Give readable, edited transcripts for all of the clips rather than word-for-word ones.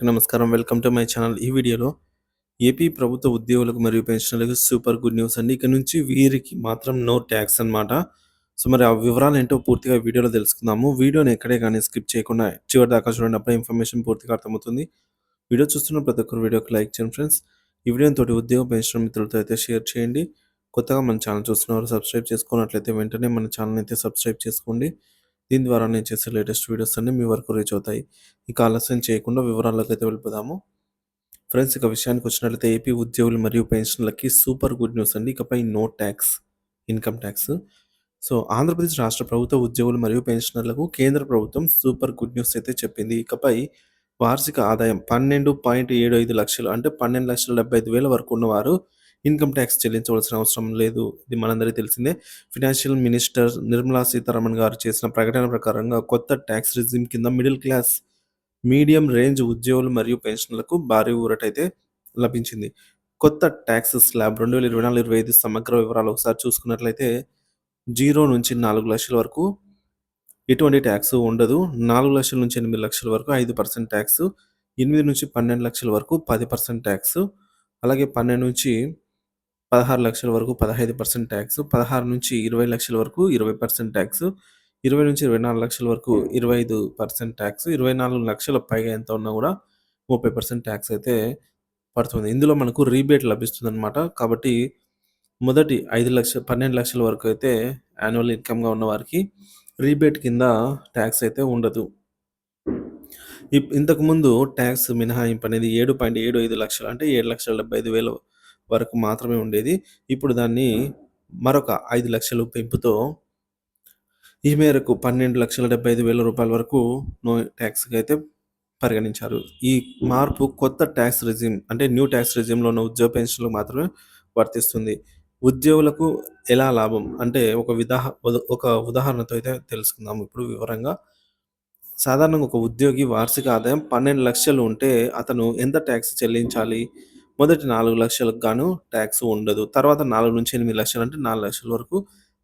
నమస్కారం. Welcome to my channel. ఈ వీడియోలో ఏపీ ప్రభుత్వ ఉద్యోగులకు మరియు పెన్షనర్లకు సూపర్ గుడ్ న్యూస్ అండి. ఇక నుంచి వీరికి మాత్రం నో టాక్స్ అన్నమాట. సో, మరి ఆ వివరాలేంటో పూర్తిగా వీడియోలో తెలుసుకుందాము. వీడియోని ఎక్కడే గాని స్కిప్ చేయకుండా చివరి దాకా చూడండి. అప్పుడే ఇన్ఫర్మేషన్ పూర్తిగా అర్థమవుతుంది. వీడియో చూస్తున్న ప్రతి ఒక్కరు వీడియోకి లైక్ చేయండి ఫ్రెండ్స్. ఈ వీడియోని తోటి ఉద్యోగ పెన్షన్ మిత్రులతో అయితే షేర్ చేయండి. కొత్తగా మన ఛానల్ చూస్తున్నవారు సబ్స్క్రైబ్ చేసుకున్నట్లయితే వెంటనే మన ఛానల్‌ని అయితే సబ్స్క్రైబ్ చేసుకోండి. దీని ద్వారా నేను చేసే లేటెస్ట్ వీడియోస్ అన్నీ మీ వరకు రీచ్ అవుతాయి. ఇక ఆలస్యం చేయకుండా వివరాల్లోకైతే వెళ్ళిపోదాము. ఫ్రెండ్స్, ఇక విషయానికి వచ్చినట్లయితే ఏపీ ఉద్యోగులు మరియు పెన్షన్‌లకి సూపర్ గుడ్ న్యూస్ అండి. ఇకపై no tax, income tax. So, Andhra Pradesh రాష్ట్ర ప్రభుత్వ ఉద్యోగులు మరియు పెన్షనర్లకు కేంద్ర ప్రభుత్వం సూపర్ గుడ్ న్యూస్ అయితే చెప్పింది. ఇకపై వార్షిక ఆదాయం 12.75 లక్షలు అంటే 12,75,000 వరకు ఉన్నవారు ఇన్‌కమ్ టాక్స్ చెల్లించవలసిన అవసరం లేదు. ఇది మనందరికీ తెలిసిందే. ఫైనాన్షియల్ మినిస్టర్ నిర్మలా సీతారామన్ గారు చేసిన ప్రకటన ప్రకారంగా కొత్త టాక్స్ రెజిమ్ కింద మిడిల్ క్లాస్, మీడియం రేంజ్ ఉద్యోగులు మరియు పెన్షన్‌లకు భారీ ఊరటైతే లభించింది. కొత్త టాక్స్ స్లాబ్ 2024, 25 సమగ్ర వివరాలు ఒకసారి చూసుకున్నట్లయితే 0 నుంచి 4,00,000 వరకు ఎటువంటి ట్యాక్స్ ఉండదు. 4,00,000 నుంచి 8,00,000 వరకు 5% ట్యాక్స్. 8-12,00,000 వరకు 10% ట్యాక్స్. అలాగే 12-16,00,000 వరకు 15% ట్యాక్స్. 16-20,00,000 వరకు 20% ట్యాక్స్. 20-24,00,000 వరకు 25% ట్యాక్స్. 24,00,000 పైగా ఎంత ఉన్నా కూడా 30% ట్యాక్స్ అయితే పడుతుంది. ఇందులో మనకు రీబేట్ లభిస్తుందన్నమాట. కాబట్టి మొదటి 12,00,000 వరకు అయితే యాన్యువల్ ఇన్‌కమ్‌గా ఉన్నవారికి రీబేట్ కింద ట్యాక్స్ అయితే ఉండదు. ఇంతకుముందు ట్యాక్స్ మినహాయింపు అనేది 7.75 లక్షలు అంటే 7,75,000 వరకు మాత్రమే ఉండేది. ఇప్పుడు దాన్ని మరొక 5,00,000 పెంపుతో ఈ మేరకు 12,75,000 రూపాయల వరకు నో ట్యాక్స్‌గా అయితే పరిగణించారు. ఈ మార్పు కొత్త ట్యాక్స్ రెజిమ్ అంటే న్యూ ట్యాక్స్ రెజిమ్‌లో ఉన్న ఉద్యోగ పెన్షన్‌లకు మాత్రమే వర్తిస్తుంది. ఉద్యోగులకు ఎలా లాభం అంటే ఒక ఉదాహరణతో అయితే తెలుసుకుందాం ఇప్పుడు వివరంగా. సాధారణంగా ఒక ఉద్యోగి వార్షిక ఆదాయం 12,00,000 ఉంటే అతను ఎంత ట్యాక్స్ చెల్లించాలి? మొదటి 4,00,000కి గాను ట్యాక్స్ ఉండదు. తర్వాత 4-8,00,000 అంటే 4,00,000 వరకు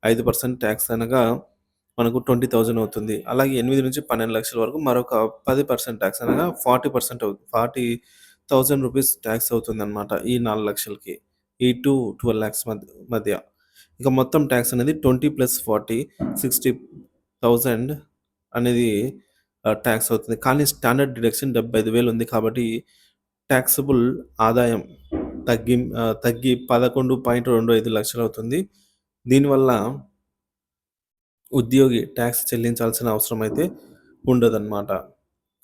5% ట్యాక్స్ అనగా మనకు 20,000 అవుతుంది. అలాగే 8-12,00,000 వరకు మరొక 10% ట్యాక్స్ అనగా 40% అవుతుంది. 40,000 రూపీస్ ట్యాక్స్ అవుతుందన్నమాట ఈ 4,00,000కి. ఈ 12 లాక్స్ మధ్య. ఇక మొత్తం ట్యాక్స్ అనేది 20+40 60,000 అనేది ట్యాక్స్ అవుతుంది. కానీ స్టాండర్డ్ డిడక్షన్ 75,000 ఉంది కాబట్టి టాక్సబుల్ ఆదాయం తగ్గి 11.25 లక్షలు అవుతుంది. దీనివల్ల ఉద్యోగి ట్యాక్స్ చెల్లించాల్సిన అవసరం అయితే ఉండదన్నమాట.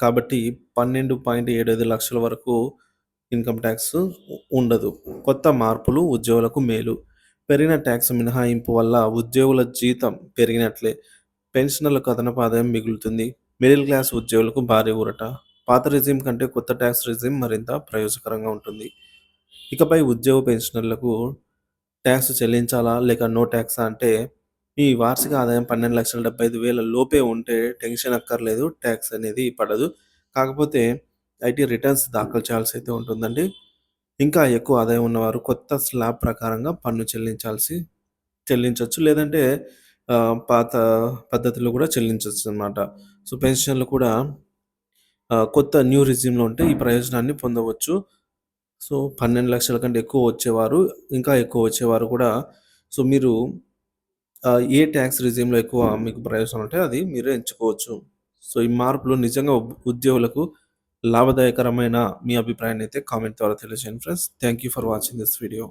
కాబట్టి 12.75 లక్షల వరకు ఇన్‌కమ్ ట్యాక్స్ ఉండదు. కొత్త మార్పులు ఉద్యోగులకు మేలు. పెరిగిన ట్యాక్స్ మినహాయింపు వల్ల ఉద్యోగుల జీతం పెరిగినట్లే. పెన్షనర్లకు అదనపు ఆదాయం మిగులుతుంది. మిడిల్ క్లాస్ ఉద్యోగులకు భారీ ఊరట. పాత రెజిమ్ కంటే కొత్త ట్యాక్స్ రెజిమ్ మరింత ప్రయోజనకరంగా ఉంటుంది. ఇకపై ఉద్యోగ పెన్షనర్లకు ట్యాక్స్ చెల్లించాలా? లేక నో ట్యాక్సా? అంటే మీ వార్షిక ఆదాయం 12,75,000 లోపే ఉంటే టెన్షన్ అక్కర్లేదు. ట్యాక్స్ అనేది పడదు. కాకపోతే ఐటీ రిటర్న్స్ దాఖలు చేయాల్సి అయితే ఉంటుందండి. ఇంకా ఎక్కువ ఆదాయం ఉన్నవారు కొత్త స్లాబ్ ప్రకారంగా పన్ను చెల్లించొచ్చు. లేదంటే పాత పద్ధతిలో కూడా చెల్లించొచ్చనమాట. సో, పెన్షన్‌లు కూడా కొత్త న్యూ రెజిమ్‌లో ఉంటే ఈ ప్రయోజనాన్ని పొందవచ్చు. సో, 12,00,000 కంటే ఎక్కువ వచ్చేవారు, ఇంకా ఎక్కువ వచ్చేవారు కూడా మీరు ఏ ట్యాక్స్ రెజిమ్‌లో ఎక్కువ మీకు ప్రయోజనాలు ఉంటాయో అది మీరు ఎంచుకోవచ్చు. సో, ఈ మార్పులు నిజంగా ఉద్యోగులకు లాభదాయకరమైన మీ అభిప్రాయాన్ని అయితే కామెంట్ ద్వారా తెలియజేయండి friends. Thank you for watching this video.